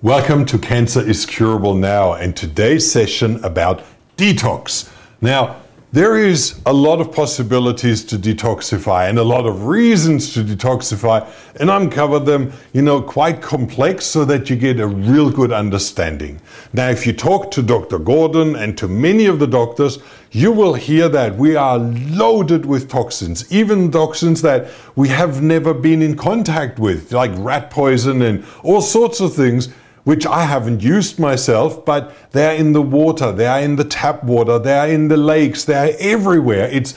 Welcome to Cancer is Curable Now, and today's session about detox. Now, there is a lot of possibilities to detoxify and a lot of reasons to detoxify, and I'm covered them, quite complex so that you get a real good understanding. Now, if you talk to Dr. Gordon and to many of the doctors, you will hear that we are loaded with toxins, even toxins that we have never been in contact with, like rat poison and all sorts of things, which I haven't used myself, but they're in the water, they're in the tap water, they're in the lakes, they're everywhere. It's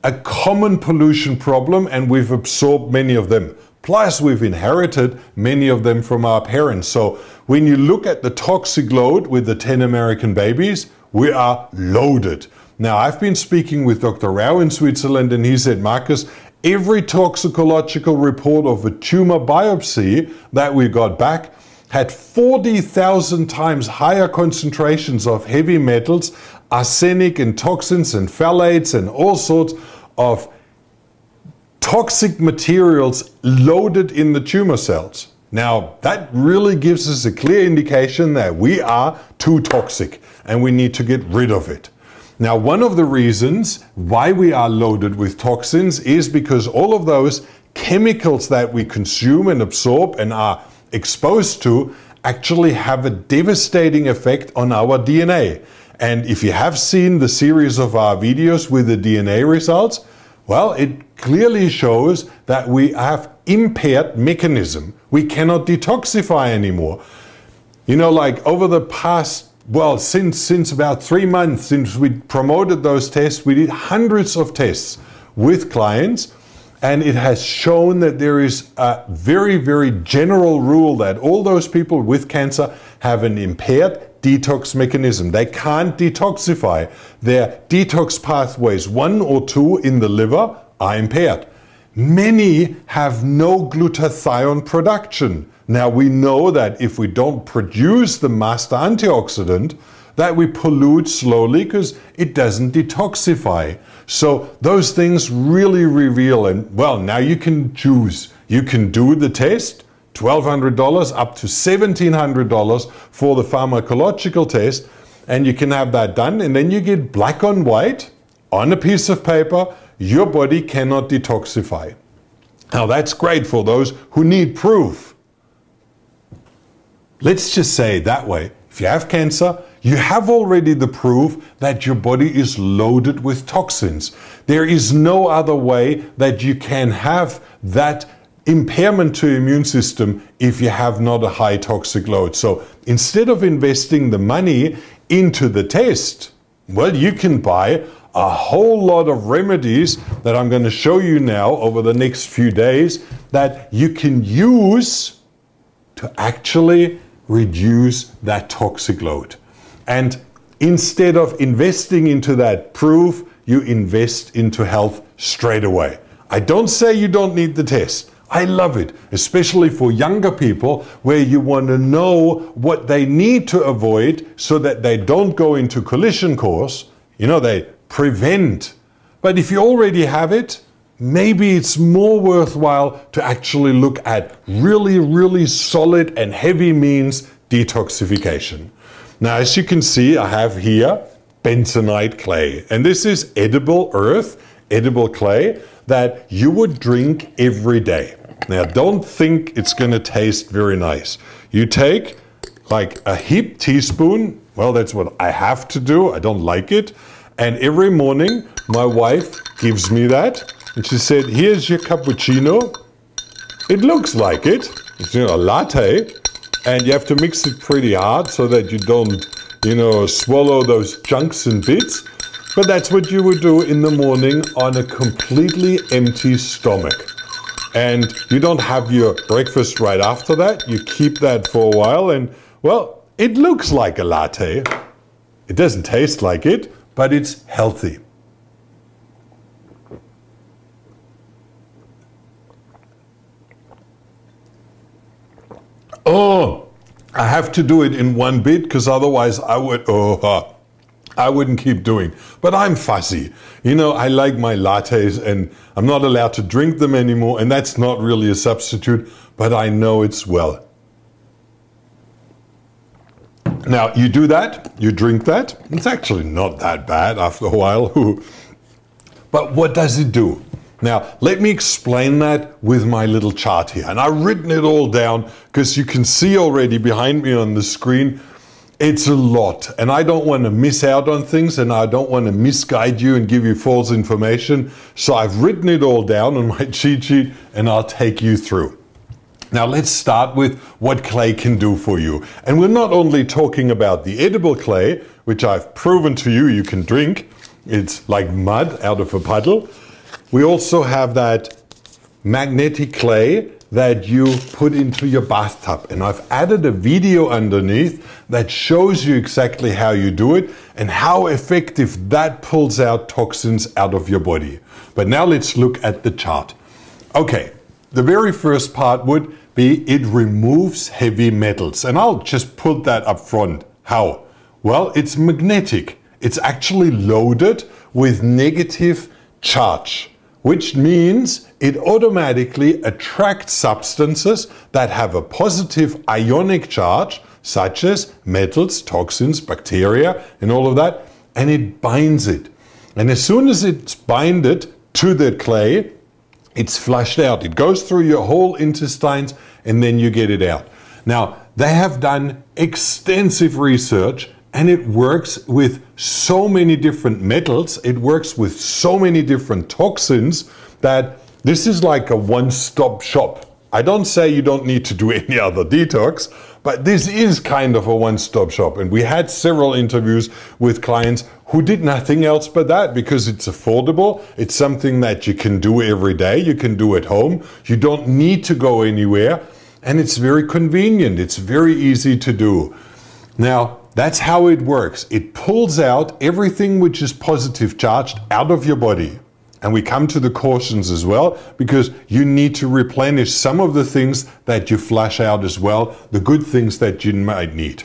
a common pollution problem, and we've absorbed many of them. Plus, we've inherited many of them from our parents. So when you look at the toxic load with the 10 American babies, we are loaded. Now, I've been speaking with Dr. Rao in Switzerland, and he said, Marcus, every toxicological report of a tumor biopsy that we got back had 40,000 times higher concentrations of heavy metals, arsenic and toxins and phthalates and all sorts of toxic materials loaded in the tumor cells. Now, that really gives us a clear indication that we are too toxic and we need to get rid of it. Now, one of the reasons why we are loaded with toxins is because all of those chemicals that we consume and absorb and are exposed to actually have a devastating effect on our DNA. And if you have seen the series of our videos with the DNA results, well, it clearly shows that we have impaired mechanism. We cannot detoxify anymore. Like over the past, since about 3 months, since we promoted those tests, we did hundreds of tests with clients. And it has shown that there is a very, very general rule that all those people with cancer have an impaired detox mechanism. They can't detoxify. Their detox pathways, 1 or 2 in the liver, are impaired. Many have no glutathione production. Now, we know that if we don't produce the master antioxidant, that we pollute slowly because it doesn't detoxify. So those things really reveal, and now you can choose. You can do the test, $1,200 up to $1,700 for the pharmacological test, and you can have that done, and then you get black on white on a piece of paper, your body cannot detoxify. Now that's great for those who need proof. Let's just say it that way. If you have cancer, you have already the proof that your body is loaded with toxins. There is no other way that you can have that impairment to immune system if you have not a high toxic load. So instead of investing the money into the test, you can buy a whole lot of remedies that I'm going to show you now over the next few days that you can use to actually reduce that toxic load. And instead of investing into that proof, you invest into health straight away. I don't say you don't need the test. I love it, especially for younger people where you want to know what they need to avoid so that they don't go into collision course. They prevent. But if you already have it, maybe it's more worthwhile to actually look at really, really solid and heavy means detoxification. Now, as you can see, I have here bentonite clay, and this is edible earth, edible clay that you would drink every day. Now, don't think it's going to taste very nice. You take like a heaped teaspoon, that's what I have to do, I don't like it, and every morning my wife gives me that, and she said, here's your cappuccino. It looks like it, it's a latte. And you have to mix it pretty hard so that you don't, swallow those chunks and bits. But that's what you would do in the morning on a completely empty stomach. And you don't have your breakfast right after that. You keep that for a while and, it looks like a latte. It doesn't taste like it, but it's healthy. Oh, I have to do it in one bit because otherwise I wouldn't keep doing. But I'm fussy. I like my lattes and I'm not allowed to drink them anymore, and that's not really a substitute, but I know it's well. Now, you do that, you drink that. It's actually not that bad after a while. But what does it do? Now, let me explain that with my little chart here. And I've written it all down because you can see already behind me on the screen, it's a lot. And I don't want to miss out on things, and I don't want to misguide you and give you false information. So I've written it all down on my cheat sheet, and I'll take you through. Now let's start with what clay can do for you. And we're not only talking about the edible clay, which I've proven to you you can drink. It's like mud out of a puddle. We also have that magnetic clay that you put into your bathtub. And I've added a video underneath that shows you exactly how you do it and how effective that pulls out toxins out of your body. But now let's look at the chart. Okay, the very first part would be it removes heavy metals. And I'll just put that up front. How? Well, it's magnetic. It's actually loaded with negative charge, which means it automatically attracts substances that have a positive ionic charge, such as metals, toxins, bacteria, and all of that, and it binds it. And as soon as it's binded to the clay, it's flushed out. It goes through your whole intestines, and then you get it out. Now, they have done extensive research, and it works with so many different metals, it works with so many different toxins, that this is like a one-stop shop. I don't say you don't need to do any other detox, but this is kind of a one-stop shop. And we had several interviews with clients who did nothing else but that, because it's affordable. It's something that you can do every day. You can do at home. You don't need to go anywhere. And it's very convenient. It's very easy to do. Now, that's how it works. It pulls out everything which is positive charged out of your body. And we come to the cautions as well, because you need to replenish some of the things that you flush out as well, the good things that you might need.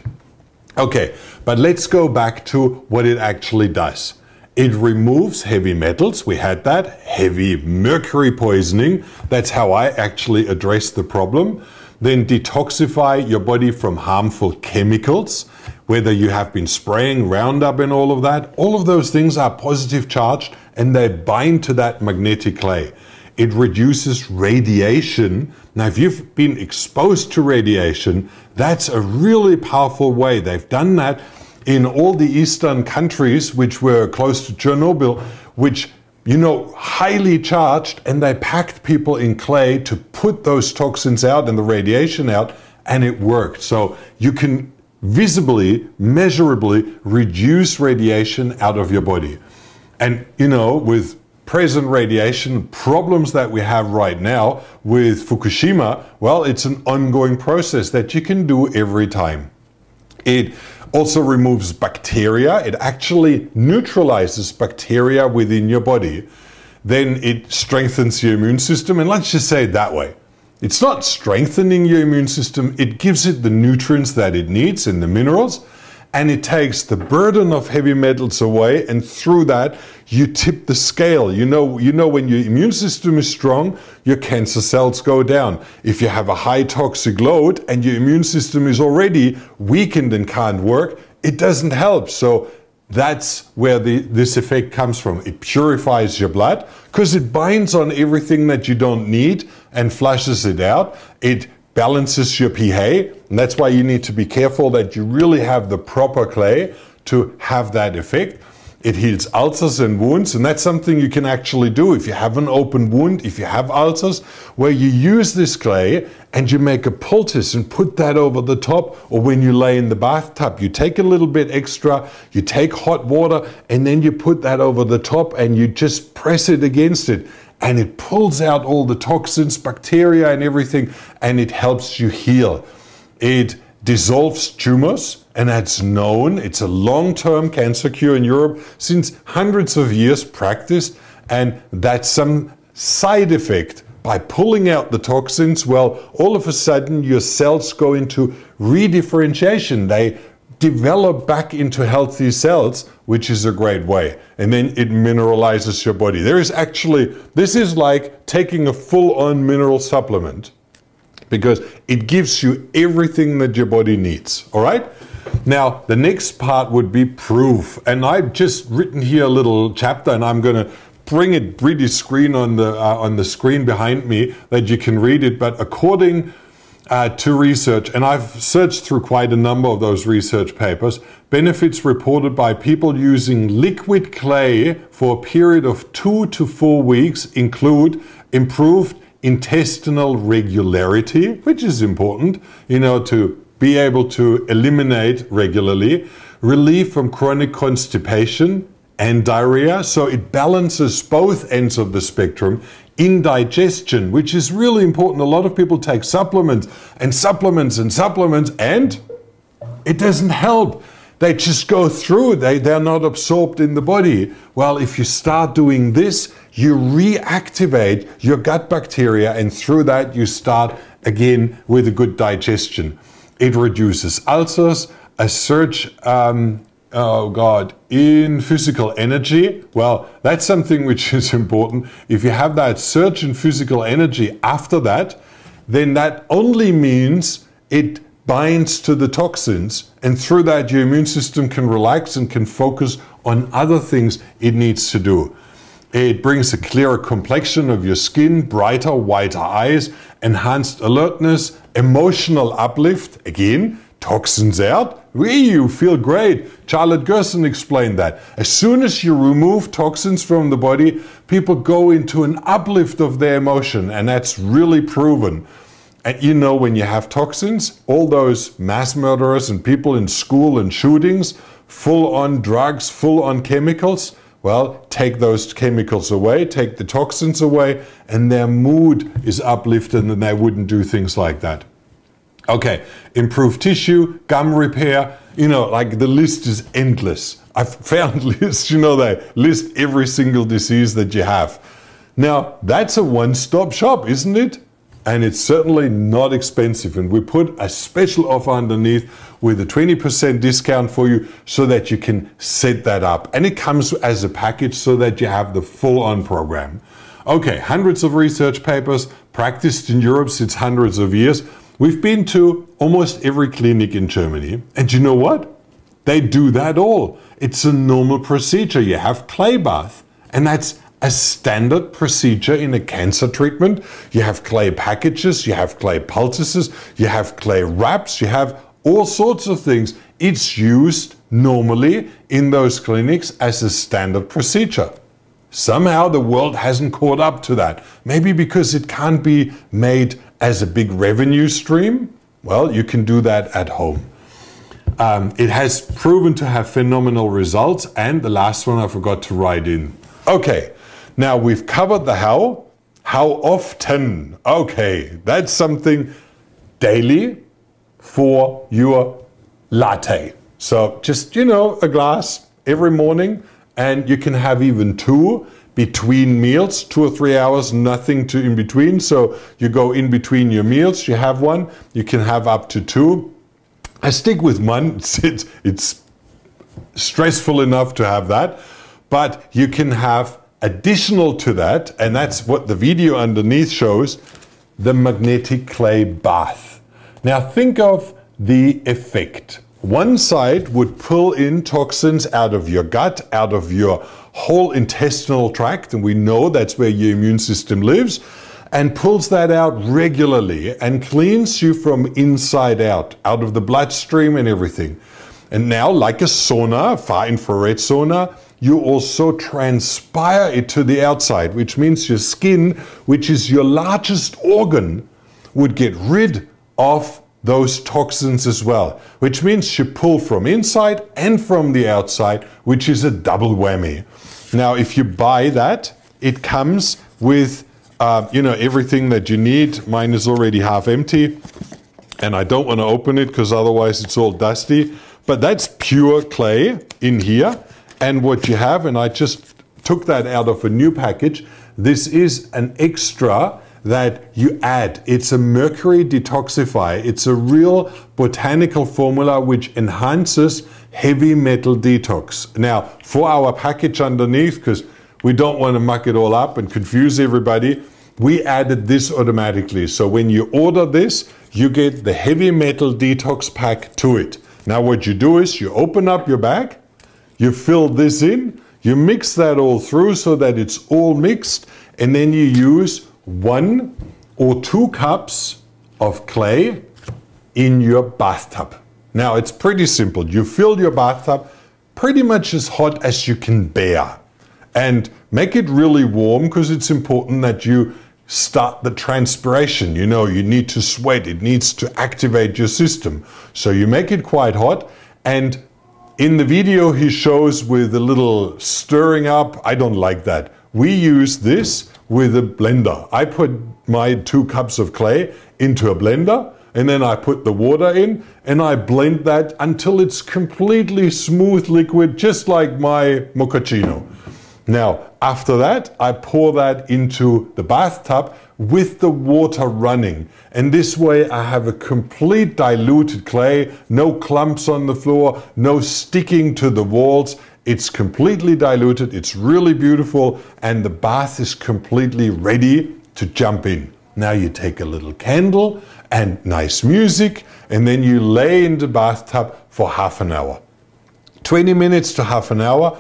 Okay, but let's go back to what it actually does. It removes heavy metals. We had that. Heavy mercury poisoning. That's how I actually address the problem. Then detoxify your body from harmful chemicals, whether you have been spraying Roundup and all of those things are positive charged and they bind to that magnetic clay. It reduces radiation. Now, if you've been exposed to radiation, that's a really powerful way. They've done that in all the Eastern countries which were close to Chernobyl, which, you know, highly charged, and they packed people in clay to put those toxins out and the radiation out, and it worked. So you can visibly, measurably reduce radiation out of your body. And, you know, with present radiation problems that we have right now with Fukushima, well, it's an ongoing process that you can do every time. It also removes bacteria. It actually neutralizes bacteria within your body. Then it strengthens your immune system. And let's just say it that way. It's not strengthening your immune system. It gives it the nutrients that it needs and the minerals. And it takes the burden of heavy metals away. And through that, you tip the scale. You know when your immune system is strong, your cancer cells go down. If you have a high toxic load and your immune system is already weakened and can't work, it doesn't help. So that's where this effect comes from. It purifies your blood because it binds on everything that you don't need and flushes it out. It balances your pH, and that's why you need to be careful that you really have the proper clay to have that effect. It heals ulcers and wounds, and that's something you can actually do if you have an open wound, if you have ulcers, where you use this clay and you make a poultice and put that over the top, or when you lay in the bathtub, you take a little bit extra, you take hot water, and then you put that over the top and you just press it against it. And it pulls out all the toxins, bacteria and everything, and it helps you heal. It dissolves tumors, and that's known. It's a long-term cancer cure in Europe since hundreds of years practiced, and that's some side effect. By pulling out the toxins, well, all of a sudden your cells go into redifferentiation. They develop back into healthy cells, which is a great way. And then it mineralizes your body. This is like taking a full-on mineral supplement because it gives you everything that your body needs, all right? Now, the next part would be proof. And I've just written here a little chapter, and I'm going to bring it pretty screen on the screen behind me that you can read it. But according to research, and I've searched through quite a number of those research papers, benefits reported by people using liquid clay for a period of 2 to 4 weeks include improved intestinal regularity, which is important, you know, to be able to eliminate regularly, relief from chronic constipation and diarrhea. So it balances both ends of the spectrum. Indigestion, which is really important. A lot of people take supplements and supplements and supplements, and it doesn't help. They just go through. They're not absorbed in the body. Well, if you start doing this, you reactivate your gut bacteria, and through that you start again with a good digestion. It reduces ulcers, a surge in physical energy. Well, that's something which is important. If you have that surge in physical energy after that, then that only means it binds to the toxins, and through that your immune system can relax and can focus on other things it needs to do. It brings a clearer complexion of your skin, brighter, whiter eyes, enhanced alertness, emotional uplift, again, toxins out, you feel great. Charlotte Gerson explained that. As soon as you remove toxins from the body, people go into an uplift of their emotion, and that's really proven. And you know, when you have toxins, all those mass murderers and people in school and shootings, full on drugs, full on chemicals, well, take those chemicals away, take the toxins away, and their mood is uplifted, and they wouldn't do things like that. Okay, improved tissue, gum repair, you know, like the list is endless. I've found lists, you know, they list every single disease that you have. Now, that's a one-stop shop, isn't it? And it's certainly not expensive. And we put a special offer underneath with a 20% discount for you so that you can set that up. And it comes as a package so that you have the full-on program. Okay, hundreds of research papers, practiced in Europe since hundreds of years. We've been to almost every clinic in Germany. And you know what? They do that all. It's a normal procedure. You have clay bath, and that's a standard procedure in a cancer treatment. You have clay packages, you have clay poultices, you have clay wraps, you have all sorts of things. It's used normally in those clinics as a standard procedure. Somehow the world hasn't caught up to that. Maybe because it can't be made as a big revenue stream. Well, you can do that at home. It has proven to have phenomenal results. And the last one I forgot to write in. Okay, now we've covered the how. How often? Okay, that's something daily for your latte. So just, you know, a glass every morning, and you can have even 2 between meals, 2 or 3 hours, nothing to in between. So you go in between your meals, you have one, you can have up to 2. I stick with 1, it's stressful enough to have that, but you can have additional to that, and that's what the video underneath shows, the magnetic clay bath. Now think of the effect. One side would pull in toxins out of your gut, out of your whole intestinal tract, and we know that's where your immune system lives, and pulls that out regularly and cleans you from inside out of the bloodstream and everything. And now, like a sauna, far infrared sauna, you also transpire it to the outside, which means your skin, which is your largest organ, would get rid of those toxins as well, which means you pull from inside and from the outside, which is a double whammy. Now, if you buy that, it comes with you know, everything that you need. Mine is already half empty, and I don't want to open it because otherwise it's all dusty. But that's pure clay in here. And what you have, and I just took that out of a new package, this is an extra that you add. It's a mercury detoxify. It's a real botanical formula which enhances heavy metal detox. Now, for our package underneath, because we don't want to muck it all up and confuse everybody, we added this automatically. So when you order this, you get the heavy metal detox pack to it. Now what you do is you open up your bag, you fill this in, you mix that all through so that it's all mixed, and then you use 1 or 2 cups of clay in your bathtub. Now it's pretty simple. You fill your bathtub pretty much as hot as you can bear. And make it really warm, because it's important that you start the transpiration. You know, you need to sweat. It needs to activate your system. So you make it quite hot. And in the video he shows with a little stirring up. I don't like that. We use this with a blender. I put my 2 cups of clay into a blender, and then I put the water in and I blend that until it's completely smooth liquid, just like my mochaccino. Now, after that, I pour that into the bathtub with the water running. And this way I have a complete diluted clay, no clumps on the floor, no sticking to the walls. It's completely diluted, it's really beautiful, and the bath is completely ready to jump in. Now you take a little candle and nice music, and then you lay in the bathtub for half an hour. 20 minutes to half an hour.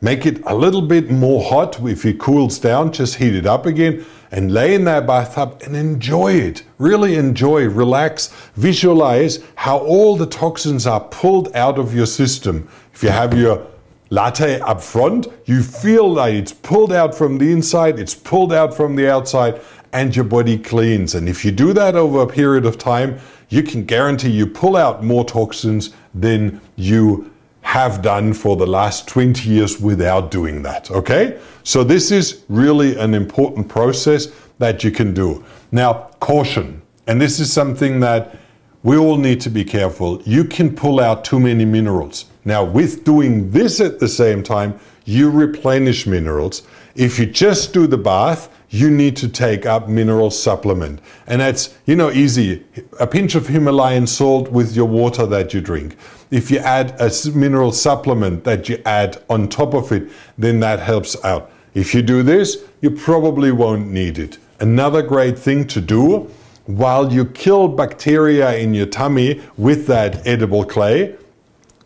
Make it a little bit more hot. If it cools down, just heat it up again and lay in that bathtub and enjoy it. Really enjoy, relax, visualize how all the toxins are pulled out of your system. If you have your latte up front, you feel like it's pulled out from the inside, it's pulled out from the outside, and your body cleans. And if you do that over a period of time, you can guarantee you pull out more toxins than you have done for the last 20 years without doing that, okay? So this is really an important process that you can do. Now, caution, and this is something that we all need to be careful. You can pull out too many minerals. Now, with doing this at the same time, you replenish minerals. If you just do the bath, you need to take up mineral supplement. And that's, you know, easy. A pinch of Himalayan salt with your water that you drink. If you add a mineral supplement that you add on top of it, then that helps out. If you do this, you probably won't need it. Another great thing to do, while you kill bacteria in your tummy with that edible clay,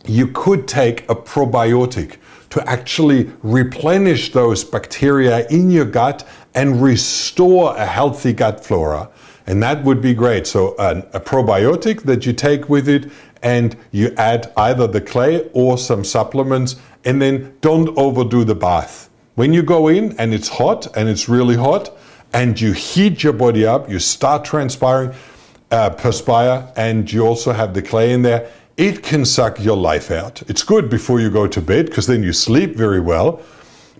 you could take a probiotic to actually replenish those bacteria in your gut and restore a healthy gut flora. And that would be great. So a probiotic that you take with it, and you add either the clay or some supplements, and then don't overdo the bath. When you go in and it's hot, and it's really hot, and you heat your body up, you start perspire, and you also have the clay in there, it can suck your life out. It's good before you go to bed, because then you sleep very well,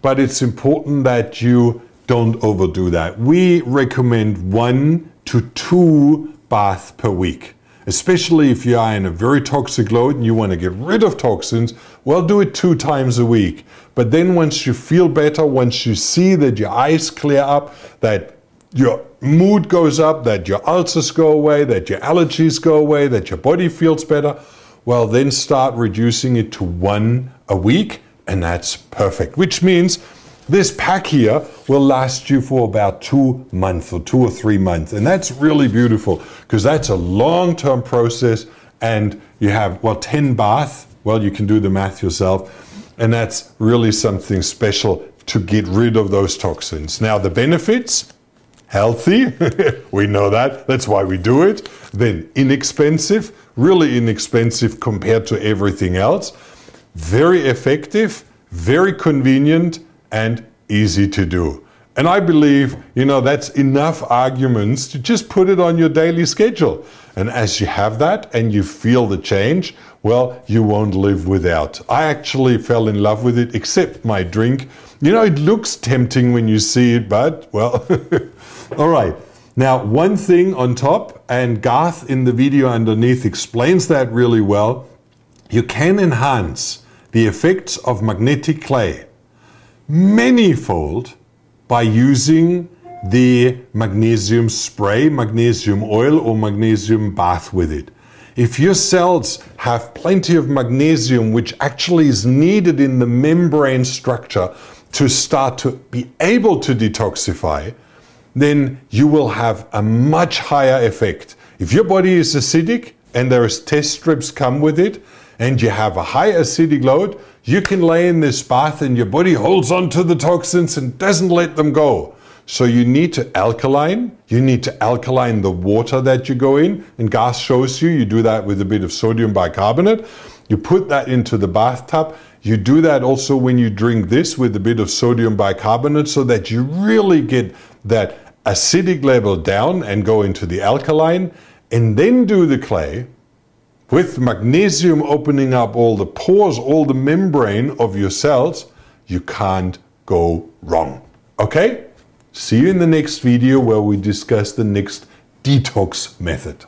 but it's important that you don't overdo that. We recommend 1 to 2 baths per week. Especially if you are in a very toxic load and you want to get rid of toxins, well, do it 2 times a week. But then once you feel better, once you see that your eyes clear up, that your mood goes up, that your ulcers go away, that your allergies go away, that your body feels better, well, then start reducing it to 1 a week, and that's perfect. Which means this pack here will last you for about 2 months or 2 or 3 months. And that's really beautiful, because that's a long-term process, and you have, well, 10 baths. Well, you can do the math yourself. And that's really something special to get rid of those toxins. Now, the benefits, healthy, we know that. That's why we do it. Then inexpensive, really inexpensive compared to everything else. Very effective, very convenient, and easy to do. And I believe, you know, that's enough arguments to just put it on your daily schedule. And as you have that and you feel the change, well, you won't live without. I actually fell in love with it, except my drink. You know, it looks tempting when you see it, but, well, all right. Now, one thing on top, and Garth in the video underneath explains that really well, you can enhance the effects of magnetic clay manyfold by using the magnesium spray, magnesium oil, or magnesium bath with it. If your cells have plenty of magnesium, which actually is needed in the membrane structure to start to be able to detoxify, then you will have a much higher effect. If your body is acidic and there's test strips come with it, and you have a high acidic load, you can lay in this bath and your body holds on to the toxins and doesn't let them go. So you need to alkaline. You need to alkaline the water that you go in. And Garth shows you do that with a bit of sodium bicarbonate. You put that into the bathtub. You do that also when you drink this with a bit of sodium bicarbonate so that you really get that acidic level down and go into the alkaline. And then do the clay with magnesium opening up all the pores, all the membrane of your cells. You can't go wrong. Okay? See you in the next video where we discuss the next detox method.